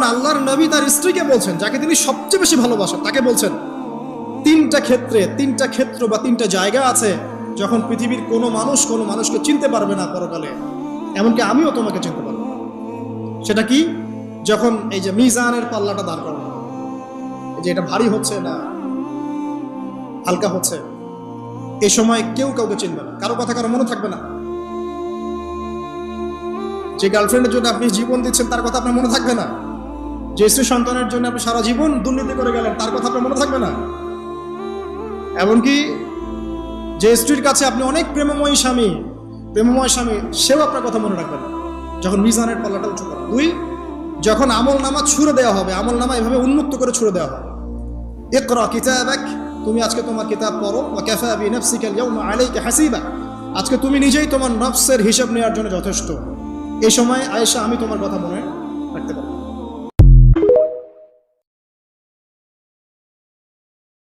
যখন আল্লাহর নবী তার স্ত্রীকে বলছেন, যাকে তিনি সবচেয়ে বেশি ভালোবাসেন, তাকে বলছেন তিনটা ক্ষেত্র বা তিনটা জায়গা আছে যখন পৃথিবীর কোনো মানুষকে চিনতে পারবে না পরকালে, এমনকি আমিও তোমাকে চিনতে পারবো না। সেটা কি? যখন এই যে মিজানের পাল্লাটা দাঁড় করানো, যে এটা ভারী হচ্ছে না হালকা হচ্ছে, এ সময় কেউ কাউকে চিনবে না, কারো কথা কারো মনে থাকবে না। যে গার্লফ্রেন্ডের জন্য আপনি জীবন দিচ্ছেন তার কথা আপনার মনে থাকবে না। যে স্ত্রী সন্তানের জন্য আপনি সারা জীবন দুর্নীতি করে গেলেন তার কথা আপনার মনে থাকবে না। এমনকি যে স্ত্রীর কাছে আপনি অনেক প্রেমময় স্বামী, সেও আপনার কথা মনে রাখবে না যখন মিজানের পাল্লাটা উঁচু করা। দুই, যখন আমল নামা ছুড়ে দেওয়া হবে, আমল নামা এভাবে উন্মুক্ত করে ছুড়ে দেওয়া হবে, ইকরা কিতাবাক, তুমি আজকে তোমার কিতাব পড়ো, ওয়া কাফা বিনাফসিকা আল-ইয়াওমা আলাইকা হাসিবা, আজকে তুমি নিজেই তোমার নফসের হিসাব নেওয়ার জন্য যথেষ্ট। এই সময় আয়েশা আমি তোমার কথা মনে রাখতে পারবো।